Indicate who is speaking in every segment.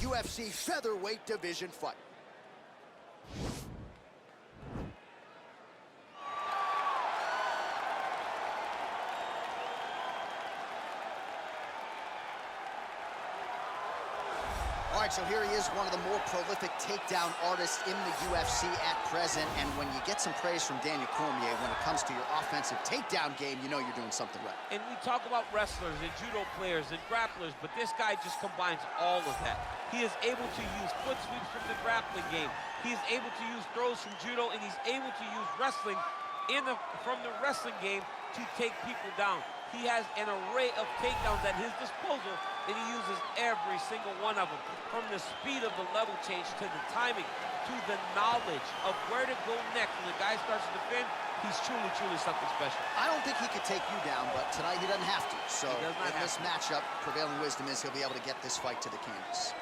Speaker 1: UFC featherweight division fight. All right, so here he is, one of the more prolific takedown artists in the UFC at present. And when you get some praise from Daniel Cormier when it comes to your offensive takedown game, you know you're doing something right.
Speaker 2: And we talk about wrestlers and judo players and grapplers, but this guy just combines all of that. He is able to use foot sweeps from the grappling game. He is able to use throws from judo, and he's able to use wrestling from the wrestling game to take people down. He has an array of takedowns at his disposal, and he uses every single one of them. From the speed of the level change, to the timing, to the knowledge of where to go next. When the guy starts to defend, he's truly, truly something special.
Speaker 1: I don't think he could take you down, but tonight he doesn't have to. So in this matchup, prevailing wisdom is he'll be able to get this fight to the canvas.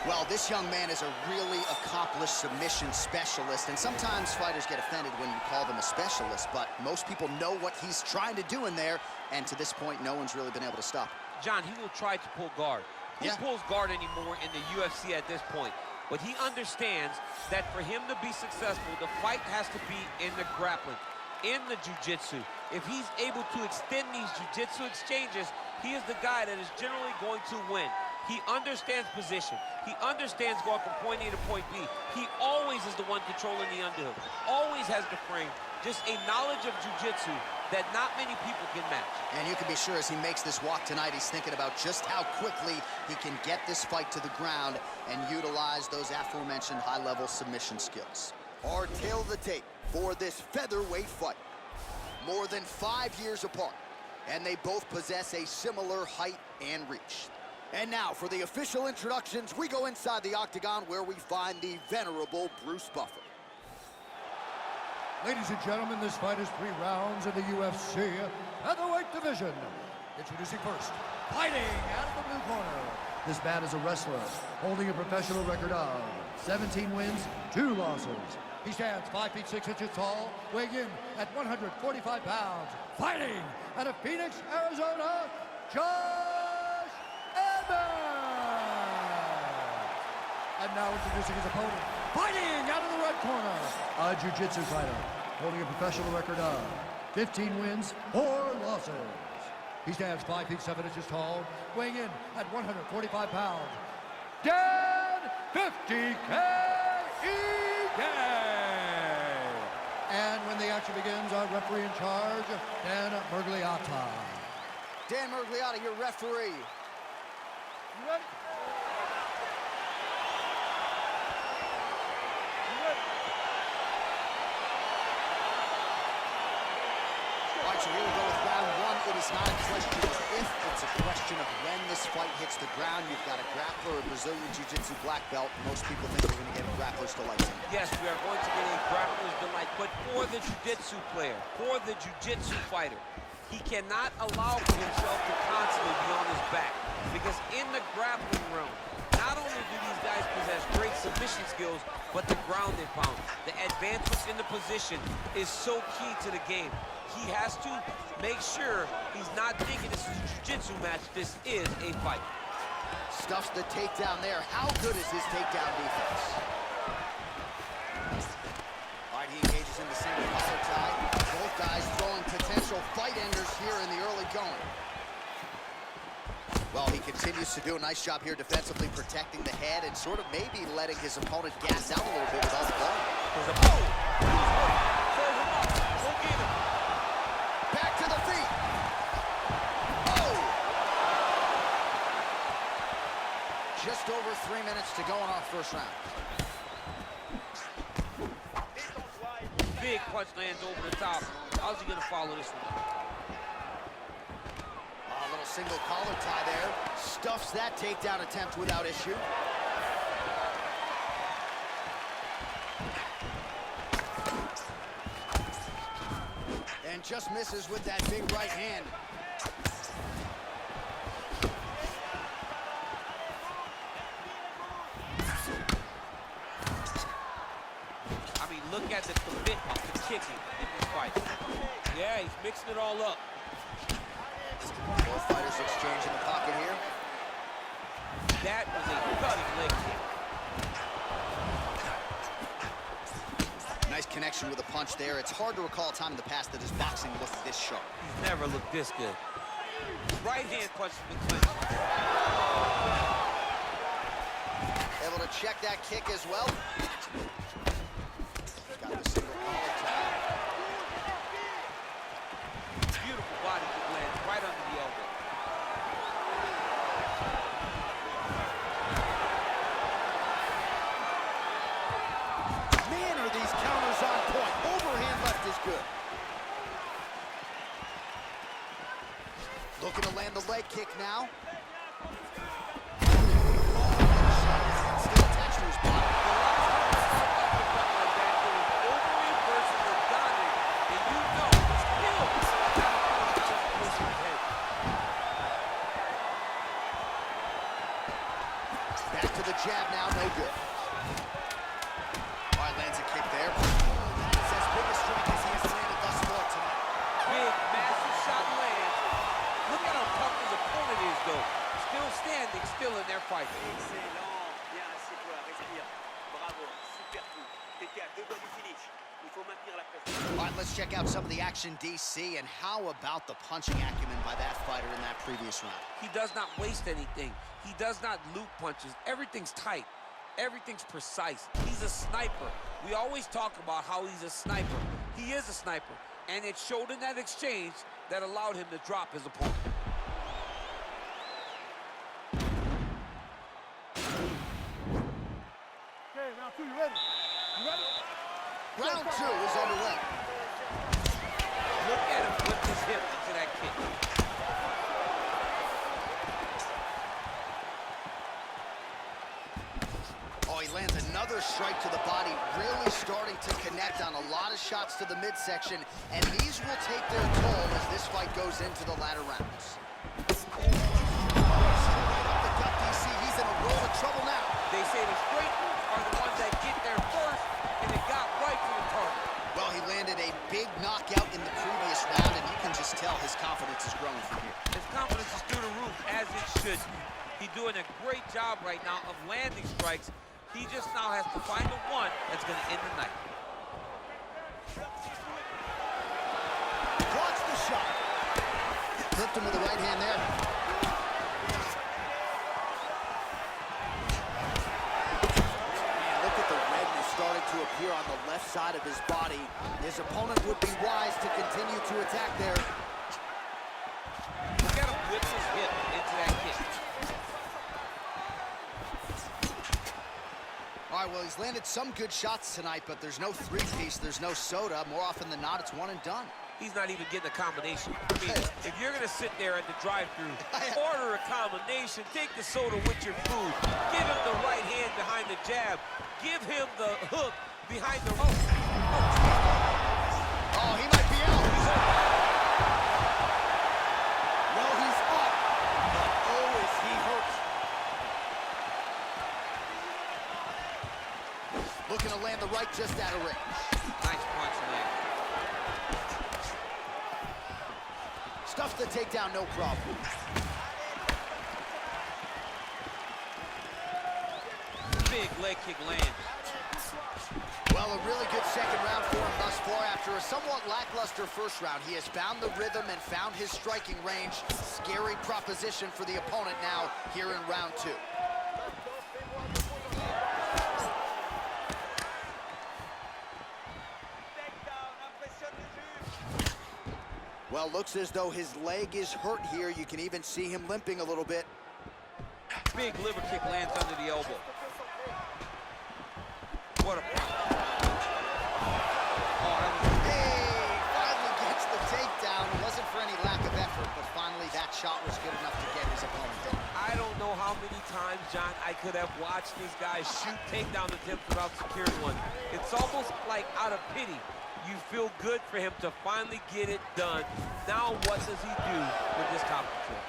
Speaker 1: Well, this young man is a really accomplished submission specialist, and sometimes fighters get offended when you call them a specialist, but most people know what he's trying to do in there, and to this point, no one's really been able to stop him.
Speaker 2: John, he will try to pull guard. Who pulls guard anymore in the UFC at this point? But he understands that for him to be successful, the fight has to be in the grappling, in the jiu-jitsu. If he's able to extend these jiu-jitsu exchanges, he is the guy that is generally going to win. He understands position. He understands going from point A to point B. He always is the one controlling the underhook. Always has the frame. Just a knowledge of jiu-jitsu that not many people can match.
Speaker 1: And you can be sure as he makes this walk tonight, he's thinking about just how quickly he can get this fight to the ground and utilize those aforementioned high-level submission skills. Our tail of the tape for this featherweight fight. More than 5 years apart, and they both possess a similar height and reach. And now, for the official introductions, we go inside the octagon where we find the venerable Bruce Buffer.
Speaker 3: Ladies and gentlemen, this fight is 3 rounds in the UFC featherweight division. Introducing first, fighting out of the blue corner. This man is a wrestler holding a professional record of 17 wins, 2 losses. He stands 5 feet 6 inches tall, weighing in at 145 pounds. Fighting out of Phoenix, Arizona, and now introducing his opponent, fighting out of the red corner, a jiu-jitsu fighter, holding a professional record of 15 wins, 4 losses. He stands 5 feet 7 inches tall, weighing in at 145 pounds. Dan 50K And when the action begins, our referee in charge, Dan Mergliotta.
Speaker 1: Dan Mergliotta, your referee.
Speaker 3: You ready?
Speaker 1: All right, so here we go with round 1. It is not a question of if, it's a question of when this fight hits the ground. You've got a grappler, a Brazilian Jiu-Jitsu black belt. Most people think we're going to get a grappler's delight tonight.
Speaker 2: Yes, we are going to get a grappler's delight, but for the Jiu-Jitsu player, for the Jiu-Jitsu fighter, he cannot allow for himself to constantly be on his back, because in the grappling realm, not only do these guys possess great submission skills, but the ground and pound. The advancements in the position is so key to the game. He has to make sure he's not thinking this is a jiu-jitsu match. This is a fight.
Speaker 1: Stuffs the takedown there. How good is his takedown defense? All right, he engages in the single collar tie. Both guys throwing potential fight enders here in the early going. Well, he continues to do a nice job here defensively, protecting the head and sort of maybe letting his opponent gas out a little bit with all the ball. Back to the feet. Oh! Just over 3 minutes to go in our first round.
Speaker 2: Big punch lands over the top. How's he going to follow this one?
Speaker 1: A little single collar tie there. Stuffs that takedown attempt without issue. And just misses with that big right hand.
Speaker 2: I mean, look at the bit of the kicking in this fight. Yeah, he's mixing it all up.
Speaker 1: Both fighters exchange in the pocket here.
Speaker 2: That was a cutting leg kick.
Speaker 1: Nice connection with a punch there. It's hard to recall a time in the past that his boxing looked this sharp.
Speaker 2: He's never looked this good. Right hand punch from the clinch.
Speaker 1: Able to check that kick as well. Got the single collar tap.
Speaker 2: Beautiful body kick lands right under the elbow.
Speaker 1: Man, are these counters on point. Overhand left is good. Looking to land the leg kick now. Still attached to his body. Back to the jab now, no good. All right, lands a kick there. It's as big a strike as he has landed thus far tonight.
Speaker 2: Big, massive shot lands. Look at how tough his opponent is, though. Still standing, still in their fight.
Speaker 4: Excellent. Bien, assieds-toi, respire. Bravo, super coup. T'étais à 2 doigts du finish. Il faut maintenir la pression.
Speaker 1: All right, let's check out some of the action, DC, and how about the punching acumen by that fighter in that previous round?
Speaker 2: He does not waste anything. He does not loop punches. Everything's tight. Everything's precise. He's a sniper. We always talk about how he's a sniper. He is a sniper. And it showed in that exchange that allowed him to drop his opponent.
Speaker 5: Okay, round 2, you ready? You ready?
Speaker 1: Round 2 is underway.
Speaker 2: Look at him flip his hip into that kick.
Speaker 1: Oh, he lands another strike to the body, really starting to connect on a lot of shots to the midsection, and these will take their toll as this fight goes into the latter rounds. Right up the gut, DC. He's in a world of trouble now.
Speaker 2: They say the straight are the ones that get there first, and it got right to the target.
Speaker 1: Well, he landed a big knockout in the previous round, and you can just tell his confidence is growing from here.
Speaker 2: His confidence is through the roof, as it should. He's doing a great job right now of landing strikes. He just now has to find the one that's going to end the night.
Speaker 1: Watch the shot. Clipped him with the right hand there. Man, look at the redness starting to appear on the left side of his body. His opponent would be wise to continue to attack there.
Speaker 2: Look at him whip his hip into that kick.
Speaker 1: All right, well, he's landed some good shots tonight, but there's no three-piece, there's no soda. More often than not, it's one and done.
Speaker 2: He's not even getting a combination. I mean, if you're going to sit there at the drive-thru, order a combination, take the soda with your food, give him the right hand behind the jab, give him the hook behind the rope.
Speaker 1: Oh, he might be out.
Speaker 2: He's up.
Speaker 1: No, he's up. But oh, is he hurt. Looking to land the right just out of range.
Speaker 2: Nice punch there.
Speaker 1: Stuffs the takedown, no problem.
Speaker 2: Big leg kick lands.
Speaker 1: Well, a really good second round for him thus far. After a somewhat lackluster first round, he has found the rhythm and found his striking range. Scary proposition for the opponent now here in round 2. Well, looks as though his leg is hurt here. You can even see him limping a little bit.
Speaker 2: Big liver kick lands under the elbow. What a punch.
Speaker 1: Hey, finally gets the takedown. It wasn't for any lack of effort, but finally that shot was good enough to get his opponent down.
Speaker 2: I don't know how many times, John, I could have watched these guys shoot takedown attempts without securing one. It's almost like out of pity. You feel good for him to finally get it done. Now what does he do with this top control?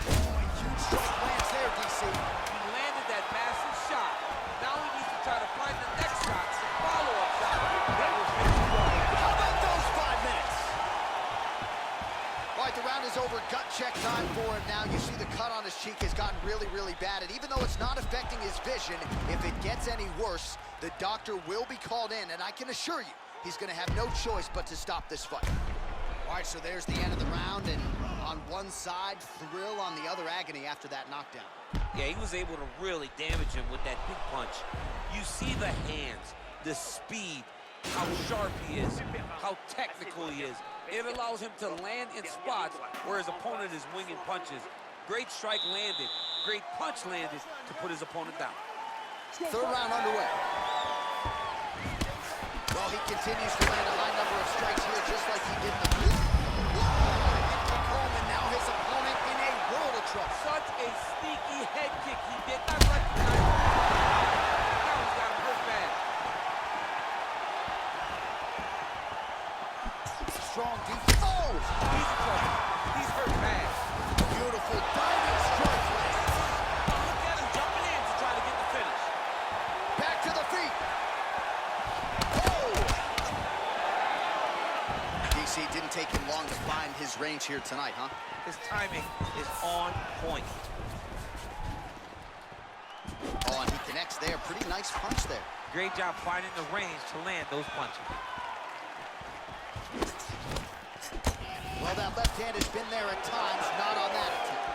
Speaker 1: Oh, a huge strike lands there, DC.
Speaker 2: He landed that massive shot. Now he needs to try to find the next shot, the follow-up shot. That was
Speaker 1: over, gut check time for him now. You see the cut on his cheek has gotten really, really bad. And even though it's not affecting his vision, if it gets any worse, the doctor will be called in. And I can assure you, he's going to have no choice but to stop this fight. All right, so there's the end of the round. And on one side, thrill, on the other, agony after that knockdown.
Speaker 2: Yeah, he was able to really damage him with that big punch. You see the hands, the speed, how sharp he is, how technical he is. It allows him to land in spots where his opponent is winging punches. Great strike landed, great punch landed to put his opponent down.
Speaker 1: Third round underway. Well, he continues to land a high number of strikes here, just like he did in the blue. And now his opponent in a world of trouble.
Speaker 2: Such a sneaky head kick. He did not recognize it. Now he's got him hurt bad.
Speaker 1: Strong defense. Oh!
Speaker 2: He's in trouble. He's hurt bad.
Speaker 1: Beautiful diving strike land.
Speaker 2: Look at him jumping in to try to get the finish.
Speaker 1: Back to the feet. Oh! DC didn't take him long to find his range here tonight, huh?
Speaker 2: His timing is on point.
Speaker 1: Oh, and he connects there. Pretty nice punch there.
Speaker 2: Great job finding the range to land those punches.
Speaker 1: Well, that left hand has been there at times, not on that attempt.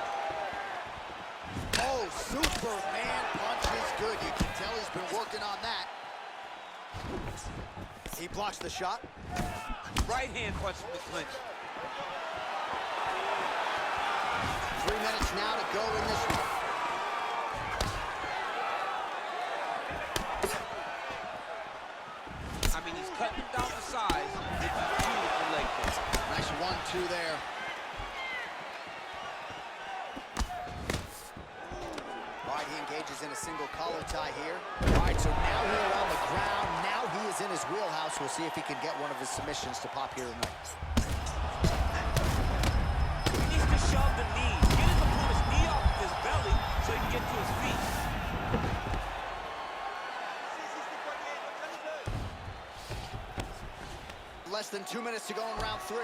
Speaker 1: Oh, Superman punch is good. You can tell he's been working on that. He blocks the shot.
Speaker 2: Right hand punch from the clinch.
Speaker 1: 3 minutes now to go in this one.
Speaker 2: I mean, he's cutting down the size with a beautiful leg kick.
Speaker 1: Nice 1-2 there. All right, he engages in a single collar tie here. All right, so now we're on the ground. Now he is in his wheelhouse. We'll see if he can get one of his submissions to pop here tonight.
Speaker 2: He needs to shove the knee. Get his opponent's knee off his belly so he can get to his feet.
Speaker 1: Less than 2 minutes to go in round 3.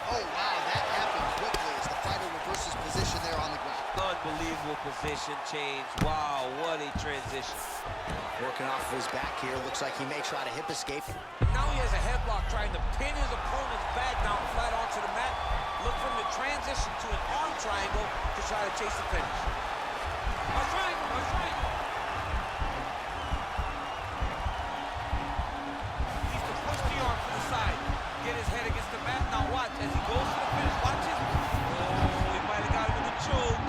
Speaker 1: Oh, wow, that happened quickly as the fighter reverses position there on the ground.
Speaker 2: Unbelievable position change. Wow, what a transition.
Speaker 1: Working off of his back here. Looks like he may try to hip escape.
Speaker 2: Now he has a headlock trying to pin his opponent's back down flat onto the mat. Look for him to transition to an arm triangle to try to chase the finish. A triangle, a triangle. Needs to push the arm to the side. Get his head against the mat. Now watch as he goes to the finish. Watch his. Oh, he might have got him in the choke.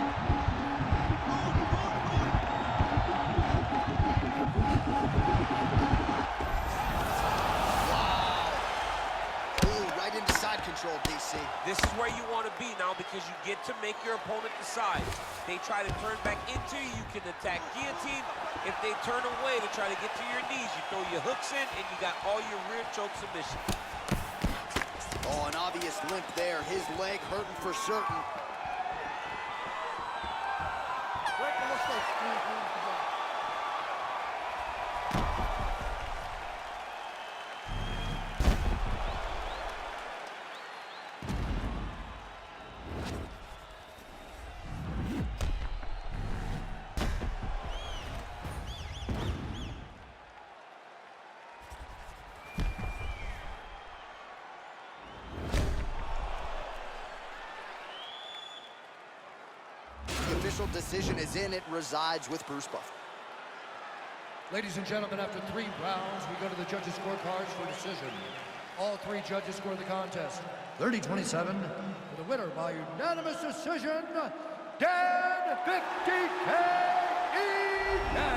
Speaker 1: Control, DC.
Speaker 2: This is where you want to be now because you get to make your opponent decide. They try to turn back into you, you can attack guillotine. If they turn away to try to get to your knees, you throw your hooks in and you got all your rear choke submissions.
Speaker 1: Oh, an obvious limp there. His leg hurting for certain. The official decision is in. It resides with Bruce Buffer.
Speaker 3: Ladies and gentlemen, after 3 rounds, we go to the judges' scorecards for decision. All 3 judges score the contest 30-27 for the winner by unanimous decision, Dan 50K Egan.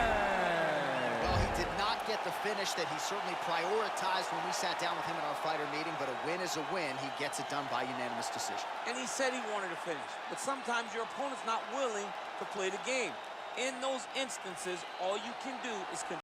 Speaker 1: Well, he did not get the finish that he certainly prioritized when we sat down with him at our fighter meeting, but a win is a win. He gets it done by unanimous decision.
Speaker 2: And he said he wanted to finish, but sometimes your opponent's not willing to play the game. In those instances, all you can do is